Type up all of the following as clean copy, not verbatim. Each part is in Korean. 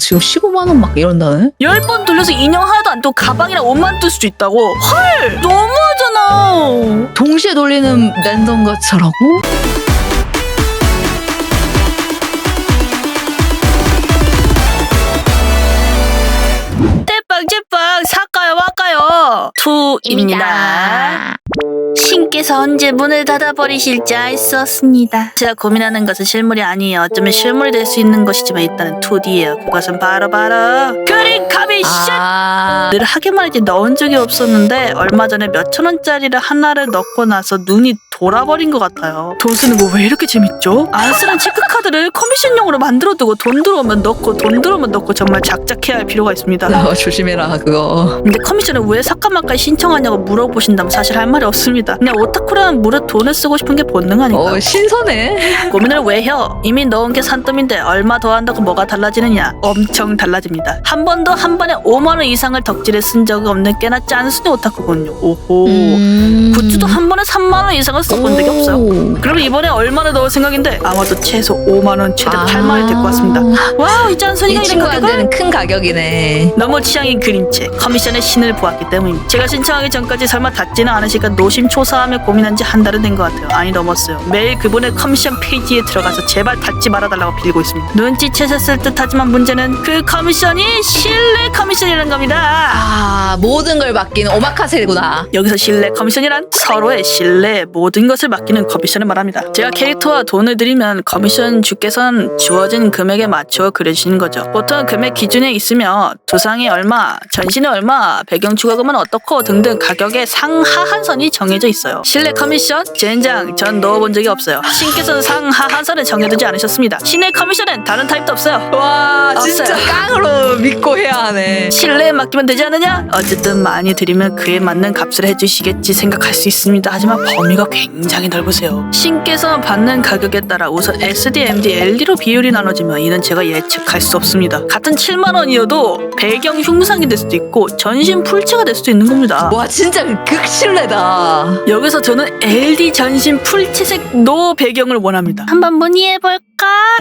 지금 15만 원 막 이런다네? 10번 돌려서 인형 하나도 안 뜨고 가방이랑 옷만 뜰 수도 있다고? 헐! 너무하잖아. 동시에 돌리는 랜덤 가차라고? 떼빵 사까요 와까요 투입니다. 신께서 언제 문을 닫아버리실지 알 수 없습니다. 제가 고민하는 것은 실물이 아니에요. 어쩌면 실물이 될 수 있는 것이지만 일단은 2D예요. 그것은 바로 그린 커미션! 늘 하기만 했지 넣은 적이 없었는데 얼마 전에 몇천 원짜리를 하나를 넣고 나서 눈이 돌아버린 것 같아요. 돈 쓰는 거 왜 이렇게 재밌죠? 안 쓰는 체크카드를 커미션용으로 만들어두고 돈 들어오면 넣고 돈 들어오면 넣고 정말 작작해야 할 필요가 있습니다. 조심해라 그거. 근데 커미션을 왜 사카마까지 신청하냐고 물어보신다면 사실 할 말이 없습니다. 그냥 오타쿠라면 무릇 돈을 쓰고 싶은 게 본능 아닐까? 신선해. 고민을 왜 해요? 이미 넣은 게 산더미인데 얼마 더 한다고 뭐가 달라지느냐? 엄청 달라집니다. 한 번도 한 번에 5만 원 이상을 덕질에 쓴 적이 없는 꽤나 짠순이 오타쿠군요. 오호. 굿즈도 한 번에 3만 원 이상을 써본 적이 없어요. 그럼 이번에 얼마나 넣을 생각인데 아마도 최소 5만 원, 최대 8만 원이 될 것 같습니다. 와우, 이 짠순이가 이 이런 가격을? 친구한테는 큰 가격이네. 너무 취향인 그림체, 커미션의 신을 보았기 때문입니다. 제가 신청하기 전까지 설마 닿지는 않으실까 노심초사하며 고민한 지 한 달은 된 것 같아요. 아니 넘었어요. 매일 그분의 커미션 페이지에 들어가서 제발 닿지 말아달라고 빌고 있습니다. 눈치채셨을 듯하지만 문제는 그 커미션이 실내 커미션이라는 겁니다. 모든 걸 맡기는 오마카세구나. 여기서 실내 커미션이란 서로의 실내에 모든 것을 맡기는 커미션을 말합니다. 제가 캐릭터와 돈을 드리면 커미션 주께서는 주어진 금액에 맞추어 그려주시는 거죠. 보통 금액 기준에 있으며 두상이 얼마, 전신이 얼마, 배경 추가금은 어떻고 등등 가격의 상하한선이 정해져 있어요. 실내 커미션? 젠장, 전 넣어본 적이 없어요. 신께서는 상하한선을 정해두지 않으셨습니다. 실내 커미션엔 다른 타입도 없어요. 와 진짜 없어요. 깡으로 믿고 해야 하네. 실내에 맡기면 되지 않느냐? 어쨌든 많이 드리면 그에 맞는 값을 해주시겠지 생각할 수 있습니다. 하지만 범위가 굉장히 넓으세요. 신께서 받는 가격에 따라 우선 SD, MD, LD로 비율이 나눠지며 이는 제가 예측할 수 없습니다. 같은 7만 원이어도 배경 흉상이 될 수도 있고 전신 풀체가 될 수도 있는 겁니다. 와 진짜 극실내다. 여기서 저는 LD 전신 풀체색 노 배경을 원합니다. 한번 문의해볼까?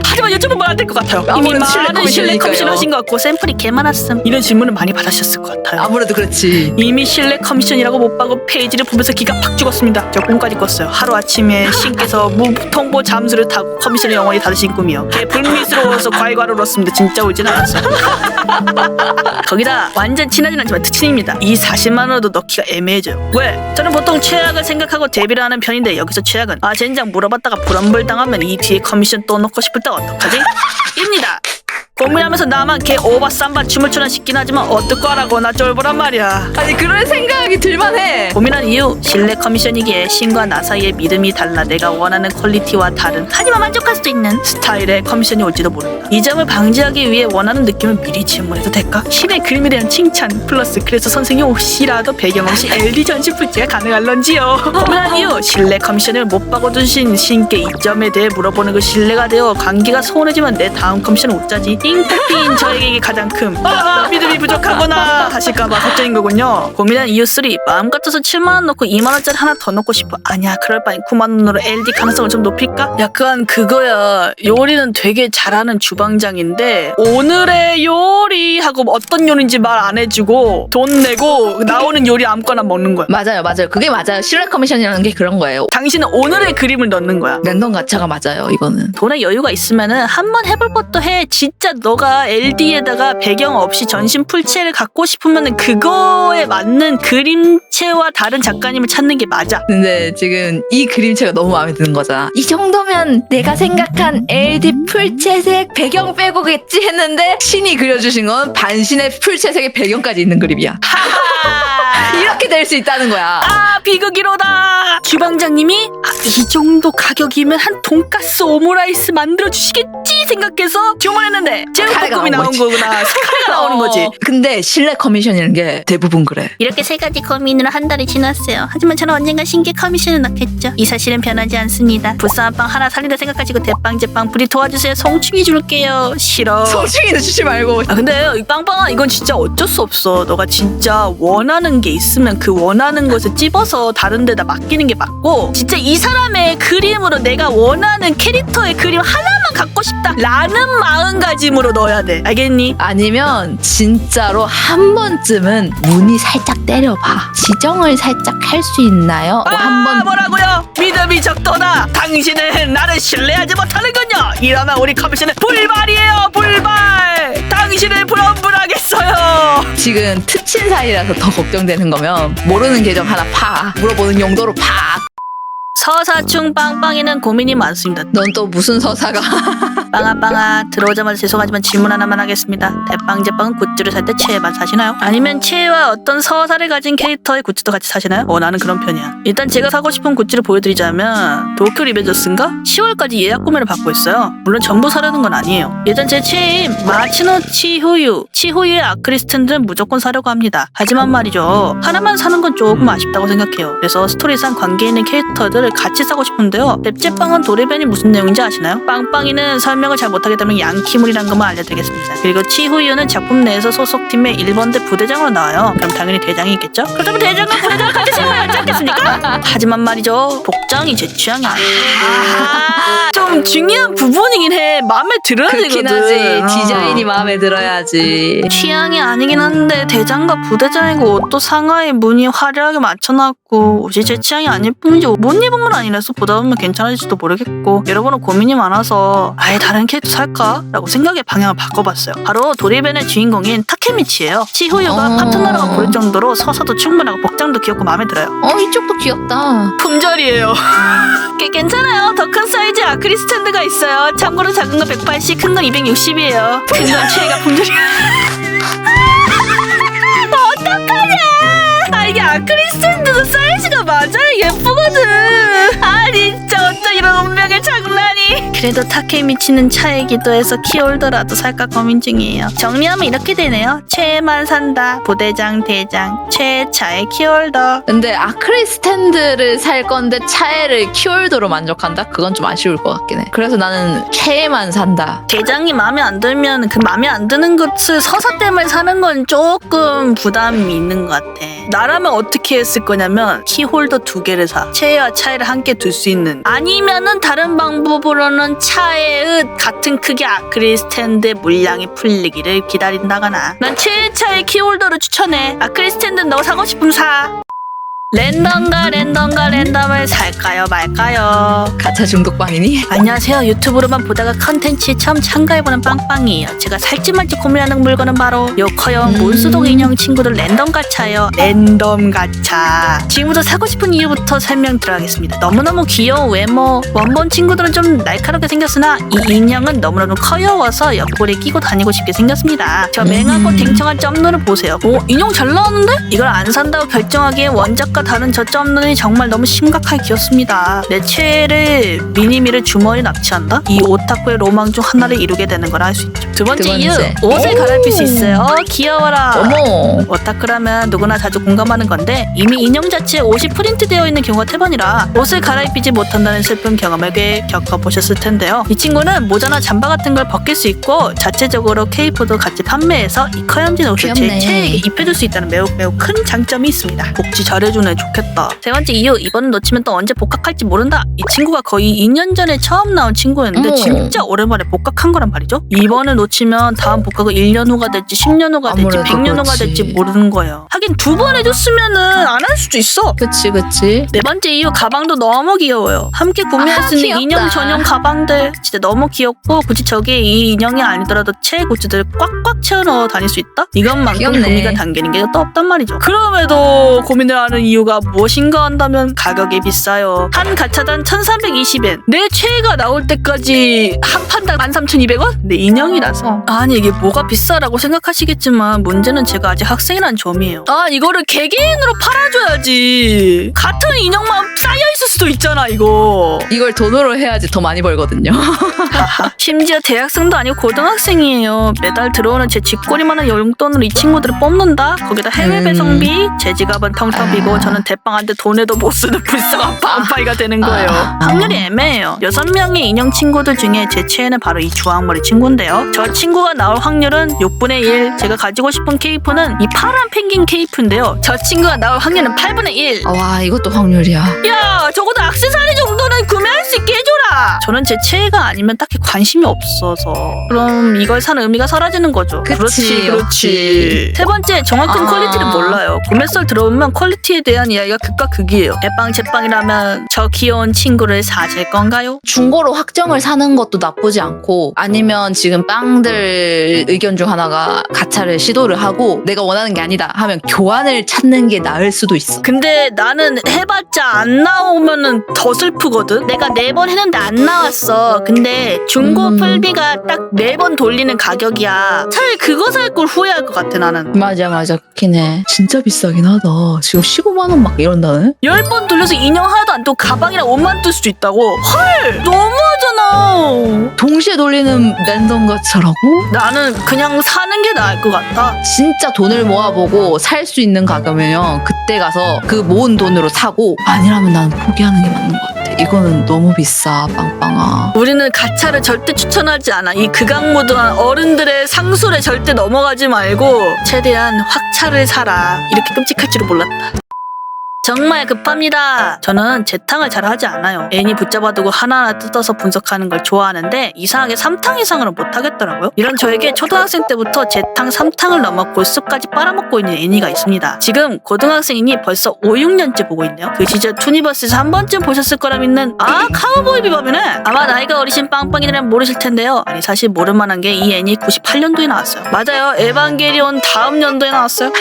하지만 요즘은 말 안 될 것 같아요. 이미 아무래도 실내 많은 실내 커미션이니까요. 커미션 하신 것 같고 샘플이 개 많았음. 이런 질문을 많이 받으셨을 것 같아요. 아무래도 그렇지. 이미 실내 커미션이라고 못 받고 페이지를 보면서 기가 팍 죽었습니다. 저 꿈까지 꿨어요. 하루아침에 신께서 무통보 잠수를 타고 커미션을 영원히 닫으신 꿈이요. 개 불미스러워서 괄괄 울었습니다. 진짜 울진 않았어요. 거기다 완전 친하진 않지만 특친입니다. 이 40만 원도 넣기가 애매해져요. 왜? 저는 보통 최악을 생각하고 대비를 하는 편인데 여기서 최악은 젠장 물어봤다가 불안불 당하면 이 뒤에 커미션 또 넣고 싶을 때 어떡하지? 입니다. 고민하면서 나만 개 오바 삼바 춤을 추나 싶긴 하지만 어떡하라고 나 쫄보란 말이야. 아니 그런 생각이 들만해. 고민한 이유 실내 커미션이기에 신과 나 사이의 믿음이 달라 내가 원하는 퀄리티와 다른 하지만 만족할 수도 있는 스타일의 커미션이 올지도 모른다. 이 점을 방지하기 위해 원하는 느낌을 미리 질문해도 될까? 신의 그림에 대한 칭찬 플러스 그래서 선생님 혹시라도 배경 없이 LD 전시 풀제가 가능할런지요. 고민한 이유 실내 커미션을 못 박아두신 신께 이 점에 대해 물어보는 그 신뢰가 되어 관계가 소원해지면 내 다음 커미션은 어쩌지? 띵커피인 저에게 이게 가장 큼 믿음이 부족하구나 하실까봐 걱정인 거군요. 고민한 이유 3 마음 같아서 7만 원 넣고 2만 원짜리 하나 더 넣고 싶어. 아니야 그럴 바엔 9만 원으로 LD 가능성을 좀 높일까? 약간 그거야. 요리는 되게 잘하는 주방장인데 오늘의 요리하고 어떤 요리인지 말 안 해주고 돈 내고 나오는 요리 아무거나 먹는 거야. 맞아요. 그게 맞아요. 실내 커미션이라는 게 그런 거예요. 당신은 오늘의 그림을 넣는 거야. 랜덤 가차가 맞아요. 이거는. 돈에 여유가 있으면은 한번 해볼 것도 해. 진짜 너가 LD에다가 배경 없이 전신 풀체를 갖고 싶으면은 그거에 맞는 그림체와 다른 작가님을 찾는 게 맞아. 근데 지금 이 그림체가 너무 마음에 드는 거잖아. 이 정도면 내가 생각한 LD 풀채색 배경 빼고겠지 했는데 신이 그려주신 건 반신의 풀채색의 배경까지 있는 그림이야. 이렇게 될 수 있다는 거야. 비극이로다. 주방장님이 이 정도 가격이면 한 돈가스 오므라이스 만들어 주시겠지 생각해서 주문했는데 제육볶음이 나온 거구나. 스카레가 나오는 거지. 근데 실내 커미션이라는 게 대부분 그래. 이렇게 세 가지 고민으로 한 달이 지났어요. 하지만 저는 언젠가 신규 커미션을 넣겠죠. 이 사실은 변하지 않습니다. 불쌍한 빵 하나 살린다 생각하시고 대빵 제빵 부리 도와주세요. 송충이 줄게요. 싫어. 송충이는 주지 말고. 근데 이 빵빵아 이건 진짜 어쩔 수 없어. 너가 진짜 원하는 게 있으면 그 원하는 것을 찝어서 다른 데다 맡기는 게 맞고 진짜 이 사람의 그림으로 내가 원하는 캐릭터의 그림 하나만 갖고 싶다 라는 마음가짐으로 넣어야 돼. 알겠니? 아니면 진짜로 한 번쯤은 문의 살짝 때려봐. 지정을 살짝 할 수 있나요? 한번 뭐라고요? 믿음이 적도다. 당신은 나를 신뢰하지 못하는군요. 이러면 우리 커미션은 불발이에요. 불발. 당신을 불엄불하겠어요. 지금 특친 사이라서 더 걱정되는 거면 모르는 계정 하나 파. 물어보는 용도로 파. 서사충 빵빵이는 고민이 많습니다. 넌 또 무슨 서사가? 빵아 들어오자마자 죄송하지만 질문 하나만 하겠습니다. 대빵제빵은 굿즈를 살 때 채에만 사시나요? 아니면 채에와 어떤 서사를 가진 캐릭터의 굿즈도 같이 사시나요? 나는 그런 편이야. 일단 제가 사고 싶은 굿즈를 보여드리자면 도쿄 리벤저스인가? 10월까지 예약 구매를 받고 있어요. 물론 전부 사려는 건 아니에요. 일단 제 최애인 마치노 치후유의 아크릴 스탠드는 무조건 사려고 합니다. 하지만 말이죠, 하나만 사는 건 조금 아쉽다고 생각해요. 그래서 스토리상 관계 있는 캐릭터들을 같이 사고 싶은데요. 랩제빵은 도레벤이 무슨 내용인지 아시나요? 빵빵이는 설명을 잘 못하기 때문에 양키물이란 것만 알려드리겠습니다. 그리고 치후유는 작품 내에서 소속팀의 1번대 부대장으로 나와요. 그럼 당연히 대장이 있겠죠? 그렇다면 대장과 부대장을 같이 세워야 하지 않겠습니까? 하지만 말이죠, 복장이 제 취향이 아니에요. 좀 중요한 부분이긴 해. 마음에 들어야 그렇긴 되거든. 하지. 디자인이 마음에 들어야지. 취향이 아니긴 한데 대장과 부대장이고 옷도 상하에 무늬 화려하게 맞춰놨고 옷이 제 취향이 아닐 뿐이지 못 입은 건 아니라서 보다 보면 괜찮을지도 모르겠고 여러분은 고민이 많아서 아예 다른 캐릭터 살까? 라고 생각의 방향을 바꿔봤어요. 바로 도리벤의 주인공인 타케미치예요. 치후유가 파트너라고 부를 정도로 서사도 충분하고 복장도 귀엽고 마음에 들어요. 이쪽도 귀엽다. 품절이에요. 꽤 괜찮아요. 더 큰 사이즈 아크릴 스탠드가 있어요. 참고로 작은 건 180, 큰 건 260이에요. 큰 건 최애가 품절이야. 어떡하냐? 이게 아크릴 스탠드도 사이즈가 맞아요. 예쁘거든. 아니 진짜 어쩜 이런 운명의 장난이. 그래도 타케미치는 차이기도 해서 키홀더라도 살까 고민 중이에요. 정리하면 이렇게 되네요. 최애만 산다. 부대장 대장 최애차의 키홀더. 근데 아크릴 스탠드를 살 건데 차에를 키홀더로 만족한다? 그건 좀 아쉬울 것 같긴 해. 그래서 나는 최애만 산다. 대장이 마음에 안 들면 그 마음에 안 드는 것을 서사 때문에 사는 건 조금 부담이 있는 것 같아. 나라면 어떻게 했을 거냐면 키홀더 2개를 사. 최애와 차이를 함께 둘 수 있는. 아니면은 다른 방법으로는 차애의 같은 크기 아크릴 스탠드의 물량이 풀리기를 기다린다거나. 난 최애 차의 키홀더를 추천해. 아크릴 스탠드는 너 사고 싶으면 사. 랜덤을 살까요 말까요? 가차 중독방이니? 안녕하세요. 유튜브로만 보다가 컨텐츠에 처음 참가해보는 빵빵이에요. 제가 살지 말지 고민하는 물건은 바로 요 커용 몬스동 인형 친구들 랜덤 가차예요. 랜덤 가차. 지금부터 사고 싶은 이유부터 설명 들어가겠습니다. 너무너무 귀여운 외모. 원본 친구들은 좀 날카롭게 생겼으나 이 인형은 너무너무 커여워서 옆구리에 끼고 다니고 싶게 생겼습니다. 저 맹하고 댕청한 점눈을 보세요. 인형 잘 나왔는데? 이걸 안 산다고 결정하기에 원작과 다른 저 점눈이 정말 너무 심각하게 귀엽습니다. 내 최애를 미니미를 주머니에 납치한다? 이 오타쿠의 로망 중 하나를 이루게 되는 걸 알 수 있죠. 두 번째 이유, 옷을 갈아입힐 수 있어요. 귀여워라. 어머. 오타쿠라면 누구나 자주 공감하는 건데 이미 인형 자체에 옷이 프린트되어 있는 경우가 태반이라 옷을 갈아입히지 못한다는 슬픈 경험을 꽤 겪어보셨을 텐데요. 이 친구는 모자나 잠바 같은 걸 벗길 수 있고 자체적으로 케이프도 같이 판매해서 이 커염진 옷을 제 최애에게 입혀줄 수 있다는 매우 큰 장점이 있습니다. 복지 잘해주네. 좋겠다. 세 번째 이유, 이번은 놓치면 또 언제 복학할지 모른다. 이 친구가 거의 2년 전에 처음 나온 친구였는데 진짜 오랜만에 복학한 거란 말이죠. 이번을 놓치면 다음 복학은 1년 후가 될지 10년 후가 될지 100년 후가 될지 모르는 거예요. 하긴 2번 해줬으면은 안 할 수도 있어. 그치. 네 번째 이유, 가방도 너무 귀여워요. 함께 구매할 수 있는 귀엽다. 인형 전용 가방들 진짜 너무 귀엽고 굳이 저게 이 인형이 아니더라도 최애 굿즈들을 꽉꽉 채워 넣어 다닐 수 있다? 이것만큼 귀엽네. 구미가 당기는 게 또 없단 말이죠. 그럼에도 고민을 하는 이유가 무엇인가 한다면 가격이 비싸요. 한 가차당 1320엔. 내 최애가 나올 때까지 한 판당 13,200원? 내 인형이라서. 아니 이게 뭐가 비싸라고 생각하시겠지만 문제는 제가 아직 학생이란 점이에요. 이거를 개개인으로 팔아줘야지. 같은 인형만 쌓여있을 수도 있잖아 이거. 이걸 돈으로 해야지 더 많이 벌거든요. 심지어 대학생도 아니고 고등학생이에요. 매달 들어오는 제 쥐꼬리만한 용돈으로 이 친구들을 뽑는다? 거기다 해외 배송비, 제 지갑은 텅텅 비고 저는 대빵한테 돈에도 못 쓰는 불쌍한 빵빠이가 되는 거예요. 확률이 애매해요. 6명의 인형 친구들 중에 제 최애는 바로 이 주황머리 친구인데요. 저 친구가 나올 확률은 6분의 1. 제가 가지고 싶은 케이프는 이 파란 펭귄 케이프인데요. 저 친구가 나올 확률은 8분의 1. 와, 이것도 확률이야. 야, 적어도 액세서리 정도는 구매할 수 있게 해줘라. 저는 제 최애가 아니면 딱히 관심이 없어서 그럼 이걸 사는 의미가 사라지는 거죠. 그렇지. 세 번째, 정확한 퀄리티를 몰라요. 구매설 들어보면 퀄리티에 대한 이야기가 극과 극이에요. 대빵 제빵이라면 저 귀여운 친구를 사실 건가요? 중고로 확정을 사는 것도 나쁘지 않고, 아니면 지금 빵들 의견 중 하나가 가차를 시도를 하고 내가 원하는 게 아니다 하면 교환을 찾는 게 나을 수도 있어. 근데 나는 해봤자 안 나오면은 더 슬프거든. 내가 4번 했는데 안 나왔어. 근데 중고 풀비가 딱 4번 돌리는 가격이야. 차라리 그거 살 걸 후회할 것 같아 나는. 맞아, 그렇긴 해. 진짜 비싸긴 하다. 지금 15만 원 막 이런다네. 10번 돌려서 인형 하나도 안 뜨고 가방이랑 옷만 뜰 수도 있다고. 헐, 너무하잖아. 동시에 돌리는 랜덤 가차라고? 나는 그냥 사는 게 나을 것 같아. 진짜 돈을 모아보고 살 수 있는 가격이면 그때 가서 그 모은 돈으로 사고, 아니라면 나는 포기하는 게 맞는 것 같아. 이거는 너무 비싸, 빵빵아. 우리는 가차를 절대 추천하지 않아. 이 극악무도한 어른들의 상술에 절대 넘어가지 말고 최대한 확차를 사라. 이렇게 끔찍할 줄은 몰랐다. 정말 급합니다. 저는 재탕을 잘 하지 않아요. 애니 붙잡아두고 하나하나 뜯어서 분석하는 걸 좋아하는데 이상하게 3탕 이상으로 못하겠더라고요. 이런 저에게 초등학생 때부터 재탕 3탕을 넘어 골수까지 빨아먹고 있는 애니가 있습니다. 지금 고등학생이니 벌써 5, 6년째 보고 있네요. 그 시절 투니버스에서 한 번쯤 보셨을 거라 믿는 카우보이 비범이네. 아마 나이가 어리신 빵빵이들은 모르실 텐데요. 아니 사실 모를만한 게 이 애니 98년도에 나왔어요. 맞아요. 에반게리온 다음 연도에 나왔어요.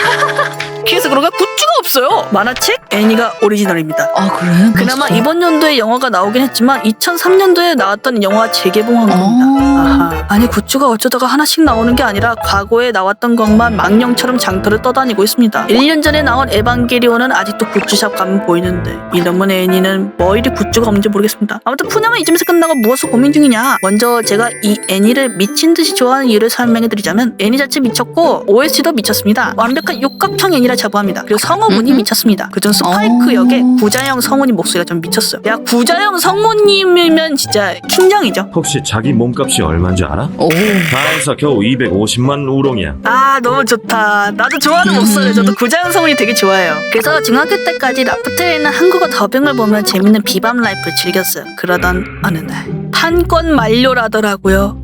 그래서 그런가 굿즈가 없어요. 만화책 애니가 오리지널입니다. 아, 그래? 그나마 맞아. 이번 연도에 영화가 나오긴 했지만 2003년도에 나왔던 영화 재개봉한 겁니다. 아하. 아니 굿즈가 어쩌다가 하나씩 나오는 게 아니라 과거에 나왔던 것만 망령처럼 장터를 떠다니고 있습니다. 1년 전에 나온 에반게리온은 아직도 굿즈샵 가면 보이는데 이놈의 애니는 뭐 이리 굿즈가 없는지 모르겠습니다. 아무튼 푸념은 이쯤에서 끝나고 무엇을 고민 중이냐. 먼저 제가 이 애니를 미친 듯이 좋아하는 이유를 설명해드리자면 애니 자체 미쳤고 OST도 미쳤습니다. 완벽한 육각형 애니라 자부합니다. 그리고 성우분이 미쳤습니다. 그중 스파이크 역의 구자영 성우님 목소리가 좀 미쳤어요. 야, 구자영 성우님이면 진짜 킹정이죠. 혹시 자기 몸값이 얼마인지 알아? 오. 다 해서 겨우 250만 우롱이야. 아, 너무 좋다. 나도 좋아하는 목소리. 저도 구자영 성우님 되게 좋아해요. 그래서 중학교 때까지 라프텔에 있는 한국어 더빙을 보면 재밌는 비밤 라이프를 즐겼어요. 그러던 어느 날 판권 만료라더라고요.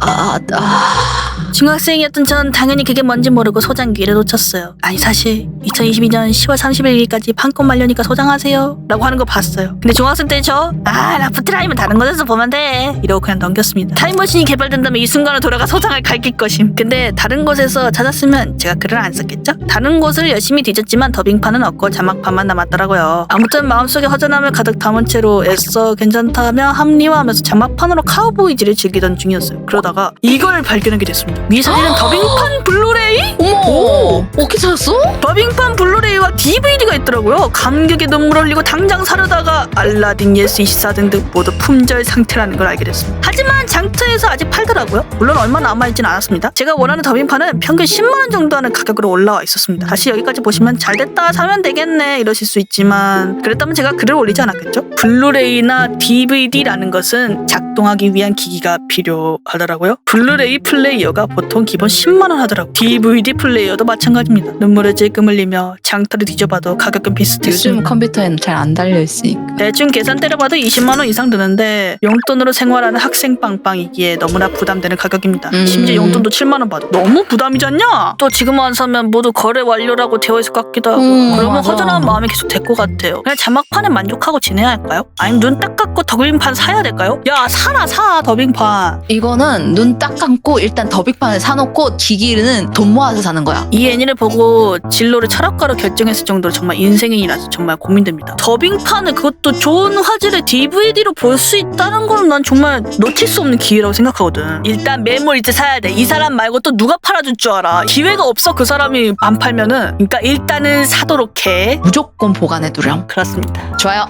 중학생이었던 전 당연히 그게 뭔지 모르고 소장 기회를 놓쳤어요. 아니 사실 2022년 10월 31일까지 판권 만료니까 소장하세요 라고 하는 거 봤어요. 근데 중학생 때 라프트 아니면 다른 곳에서 보면 돼 이러고 그냥 넘겼습니다. 타임머신이 개발된다면 이 순간을 돌아가 소장을 갈길 것임. 근데 다른 곳에서 찾았으면 제가 글을 안 썼겠죠? 다른 곳을 열심히 뒤졌지만 더빙판은 없고 자막판만 남았더라고요. 아무튼 마음속에 허전함을 가득 담은 채로 애써 괜찮다며 합리화하면서 자막판으로 카우보이즈를 즐기던 중이었어요. 그러다가 이걸 발견하게 됐습니다. 이 사진은 더빙판 블루레이? 어머! 어떻게 찾았어? 더빙판 블루레이와 DVD가 있더라고요. 감격에 눈물 흘리고 당장 사려다가 알라딘, 예스 24 등등 모두 품절 상태라는 걸 알게 됐습니다. 하지만 장터에서 아직 팔더라고요. 물론 얼마 남아있진 않았습니다. 제가 원하는 더빙판은 평균 10만원 정도 하는 가격으로 올라와 있었습니다. 다시 여기까지 보시면 잘됐다 사면 되겠네 이러실 수 있지만 그랬다면 제가 글을 올리지 않았겠죠? 블루레이나 DVD라는 것은 작동하기 위한 기기가 필요하더라고요. 블루레이 플레이어가 보통 기본 10만원 하더라고요. DVD 플레이어도 마찬가지입니다. 눈물을 찔끔 흘리며 장터를 뒤져봐도 가격은 비슷해요. 요즘 컴퓨터에는 잘 안 달려있으니까. 대충 계산 때려봐도 20만원 이상 드는데 용돈으로 생활하는 학생 빵빵이기에 너무나 부담되는 가격입니다. 심지어 용돈도 7만원 받아. 너무 부담이지 않냐? 또 지금 안 사면 모두 거래 완료라고 되어있을 것 같기도 하고 그러면 맞아. 허전한 마음이 계속 될 것 같아요. 그냥 자막판에 만족하고 지내야 할까요? 아니면 눈 딱 감고 더빙판 사야 될까요? 야, 사 더빙판. 이거는 눈 딱 감고 일단 더빙판을 사놓고 기기는 돈 모아서 사는 거야. 이 애니를 보고 진로를 철학가로 결정했을 정도로 정말 인생애니라서 정말 고민됩니다. 더빙판을 그것도 좋은 화질의 DVD로 볼 수 있다는 건 난 정말 놓칠 수 없는 기회라고 생각하거든. 일단 매물 이제 사야 돼. 이 사람 말고 또 누가 팔아줄 줄 알아. 기회가 없어. 그 사람이 안 팔면은. 그러니까 일단은 사도록 해. 무조건 보관해두렴. 그렇습니다. 좋아요.